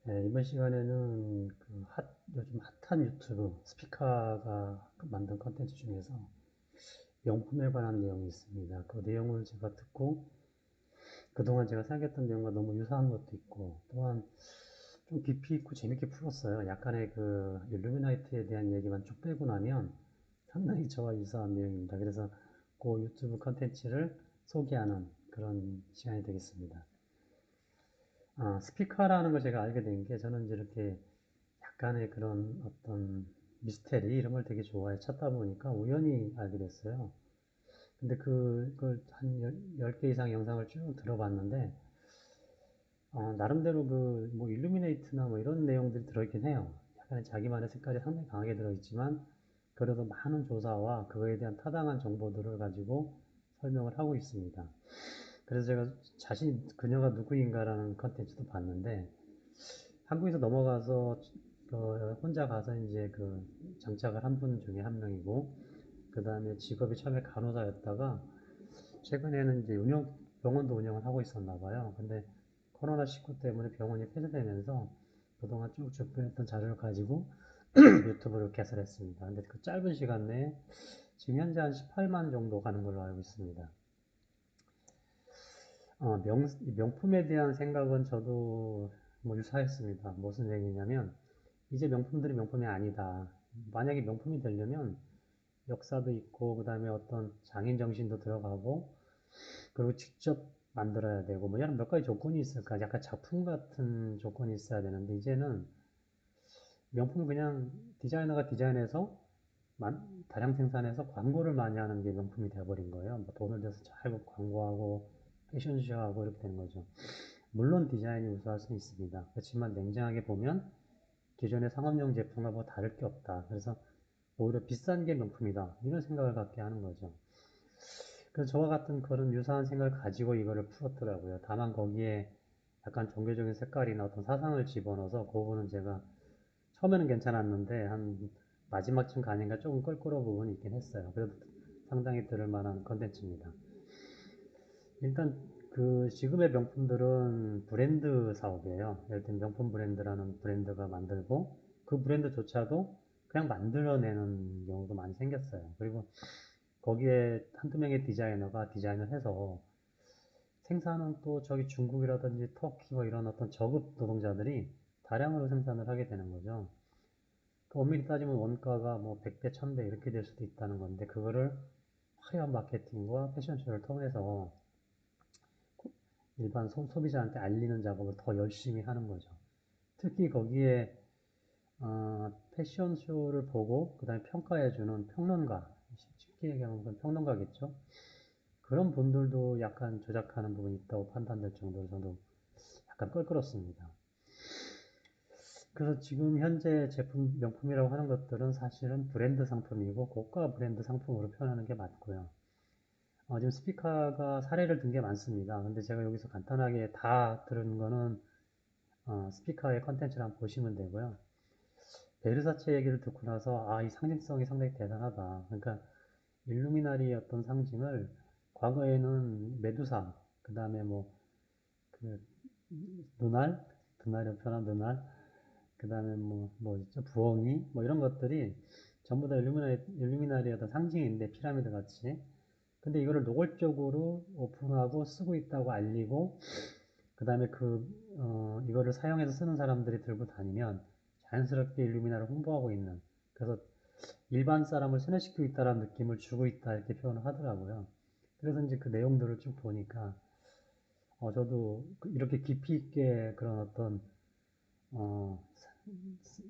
네, 이번 시간에는 요즘 핫한 유튜브 스피카가 만든 컨텐츠 중에서 명품에 관한 내용이 있습니다. 그 내용을 제가 듣고 그동안 제가 생각했던 내용과 너무 유사한 것도 있고 또한 좀 깊이 있고 재밌게 풀었어요. 약간의 그 일루미나이트에 대한 얘기만 쭉 빼고 나면 상당히 저와 유사한 내용입니다. 그래서 그 유튜브 컨텐츠를 소개하는 그런 시간이 되겠습니다. 스피커라는 걸 제가 알게 된 게 저는 이제 이렇게 약간의 그런 어떤 미스테리 이런 걸 되게 좋아해 찾다 보니까 우연히 알게 됐어요. 근데 그걸 한 10개 이상 영상을 쭉 들어봤는데 나름대로 그 뭐 일루미네이트나 뭐 이런 내용들이 들어있긴 해요. 약간의 자기만의 색깔이 상당히 강하게 들어있지만 그래도 많은 조사와 그거에 대한 타당한 정보들을 가지고 설명을 하고 있습니다. 그래서 제가 그녀가 누구인가라는 컨텐츠도 봤는데 한국에서 넘어가서 혼자 가서 이제 그 장착을 한 분 중에 한 명이고 그 다음에 직업이 처음에 간호사였다가 최근에는 이제 병원도 운영을 하고 있었나 봐요. 근데 코로나19 때문에 병원이 폐쇄되면서 그동안 쭉 접근했던 자료를 가지고 유튜브를 개설했습니다. 근데 그 짧은 시간 내에 지금 현재 한 18만 정도 가는 걸로 알고 있습니다. 명품에 대한 생각은 저도 뭐 유사했습니다. 무슨 얘기냐면 이제 명품들이 명품이 아니다. 만약에 명품이 되려면 역사도 있고 그다음에 어떤 장인 정신도 들어가고 그리고 직접 만들어야 되고 뭐 이런 몇 가지 조건이 있을까? 약간 작품 같은 조건이 있어야 되는데 이제는 명품은 그냥 디자이너가 디자인해서 다량 생산해서 광고를 많이 하는 게 명품이 되어버린 거예요. 뭐 돈을 들여서 잘 광고하고 패션쇼하고 이렇게 되는 거죠. 물론 디자인이 우수할 수 있습니다. 그렇지만 냉정하게 보면 기존의 상업용 제품과 뭐 다를 게 없다. 그래서 오히려 비싼 게 명품이다. 이런 생각을 갖게 하는 거죠. 그래서 저와 같은 그런 유사한 생각을 가지고 이거를 풀었더라고요. 다만 거기에 약간 종교적인 색깔이나 어떤 사상을 집어넣어서 그 부분은 제가 처음에는 괜찮았는데 한 마지막쯤 가니까 조금 껄끄러운 부분이 있긴 했어요. 그래도 상당히 들을 만한 컨텐츠입니다. 일단 그 지금의 명품들은 브랜드 사업이에요. 예를 들면 명품 브랜드라는 브랜드가 만들고 그 브랜드조차도 그냥 만들어내는 경우도 많이 생겼어요. 그리고 거기에 한두 명의 디자이너가 디자인을 해서 생산은 또 저기 중국이라든지 터키 뭐 이런 어떤 저급 노동자들이 다량으로 생산을 하게 되는 거죠. 그 엄밀히 따지면 원가가 뭐 100배, 1000배 이렇게 될 수도 있다는 건데 그거를 화려한 마케팅과 패션쇼를 통해서 일반 소비자한테 알리는 작업을 더 열심히 하는 거죠. 특히 거기에 패션쇼를 보고 그 다음에 평가해주는 평론가, 쉽게 얘기하면 그건 평론가겠죠. 그런 분들도 약간 조작하는 부분이 있다고 판단될 정도로 저도 약간 껄끄럽습니다. 그래서 지금 현재 제품 명품이라고 하는 것들은 사실은 브랜드 상품이고 고가 브랜드 상품으로 표현하는 게 맞고요. 지금 스피커가 사례를 든 게 많습니다. 근데 제가 여기서 간단하게 다 들은 거는 스피커의 컨텐츠를 한번 보시면 되고요. 베르사체 얘기를 듣고 나서 이 상징성이 상당히 대단하다. 그러니까 일루미나리의 어떤 상징을 과거에는 메두사, 그 다음에 뭐 그 눈알, 눈알이 편한 눈알, 그 다음에 뭐 있죠? 부엉이, 뭐 이런 것들이 전부 다 일루미나리의 어떤 상징인데 피라미드 같이. 근데 이거를 노골적으로 오픈하고 쓰고 있다고 알리고 그 다음에 이거를 사용해서 쓰는 사람들이 들고 다니면 자연스럽게 일루미나를 홍보하고 있는 그래서 일반 사람을 세뇌시키고 있다는 느낌을 주고 있다 이렇게 표현을 하더라고요. 그래서 이제 그 내용들을 쭉 보니까 저도 이렇게 깊이 있게 그런 어떤 어,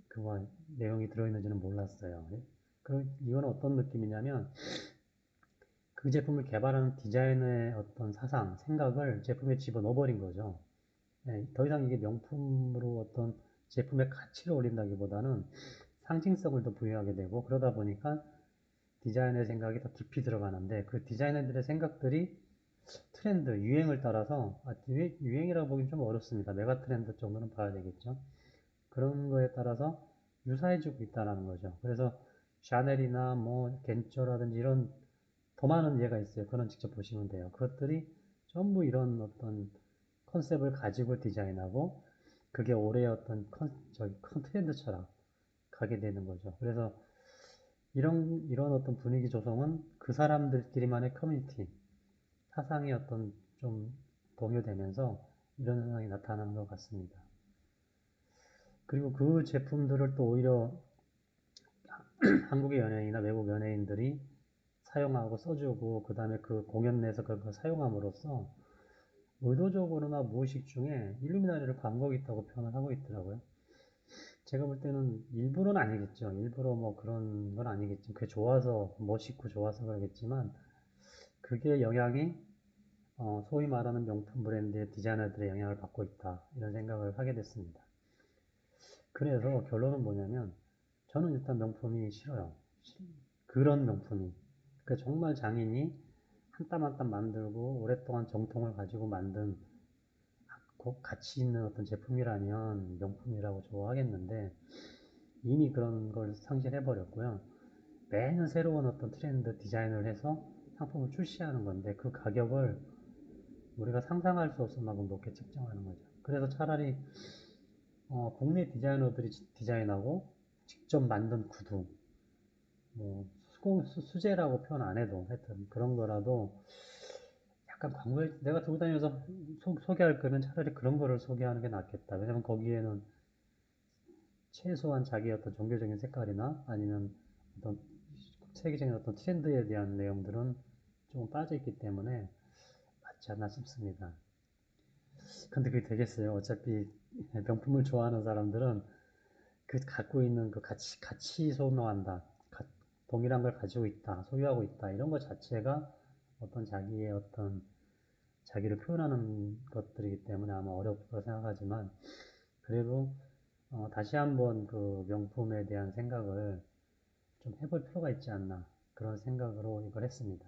그와 내용이 들어있는지는 몰랐어요. 이건 어떤 느낌이냐면 그 제품을 개발하는 디자인의 어떤 사상, 생각을 제품에 집어넣어버린 거죠. 네, 더 이상 이게 명품으로 어떤 제품의 가치를 올린다기보다는 상징성을 더 부여하게 되고 그러다 보니까 디자이너의 생각이 더 깊이 들어가는데 그 디자이너들의 생각들이 트렌드, 유행을 따라서 유행이라고 보기는 좀 어렵습니다. 메가 트렌드 정도는 봐야 되겠죠. 그런 거에 따라서 유사해지고 있다는 거죠. 그래서 샤넬이나 뭐 겐초라든지 이런 더 많은 예가 있어요. 그건 직접 보시면 돼요. 그것들이 전부 이런 어떤 컨셉을 가지고 디자인하고 그게 올해의 어떤 큰 트렌드처럼 가게 되는 거죠. 그래서 이런 어떤 분위기 조성은 그 사람들끼리만의 커뮤니티, 사상이 어떤 좀 동요되면서 이런 현상이 나타나는 것 같습니다. 그리고 그 제품들을 또 오히려 한국의 연예인이나 외국 연예인들이 사용하고 써주고 그 다음에 그 공연 내에서 그걸 사용함으로써 의도적으로나 무의식 중에 일루미나리를 광고 있다고 표현을 하고 있더라고요. 제가 볼 때는 일부러는 아니겠죠. 일부러 뭐 그런 건 아니겠죠. 그게 좋아서 멋있고 좋아서 그러겠지만 그게 영향이 소위 말하는 명품 브랜드의 디자이너들의 영향을 받고 있다. 이런 생각을 하게 됐습니다. 그래서 결론은 뭐냐면 저는 일단 명품이 싫어요. 그런 명품이. 그러니까 정말 장인이 한 땀 한 땀 만들고 오랫동안 정통을 가지고 만든 꼭 가치 있는 어떤 제품이라면 명품이라고 좋아하겠는데 이미 그런 걸 상실해버렸고요. 매년 새로운 어떤 트렌드 디자인을 해서 상품을 출시하는 건데 그 가격을 우리가 상상할 수 없을 만큼 높게 책정하는 거죠. 그래서 차라리 국내 디자이너들이 디자인하고 직접 만든 구두, 뭐 수제라고 표현 안 해도 하여튼 그런 거라도 약간 광고에 내가 들고 다니면서 소개할 거면 차라리 그런 거를 소개하는 게 낫겠다. 왜냐면 거기에는 최소한 자기의 어떤 종교적인 색깔이나 아니면 어떤 세계적인 어떤 트렌드에 대한 내용들은 조금 빠져있기 때문에 맞지 않나 싶습니다. 근데 그게 되겠어요. 어차피 명품을 좋아하는 사람들은 그 갖고 있는 그 같이 소명한다. 동일한 걸 가지고 있다. 소유하고 있다. 이런 것 자체가 어떤 자기의 어떤 자기를 표현하는 것들이기 때문에 아마 어렵을 거라 생각하지만 그래도 다시 한번 그 명품에 대한 생각을 좀 해볼 필요가 있지 않나 그런 생각으로 이걸 했습니다.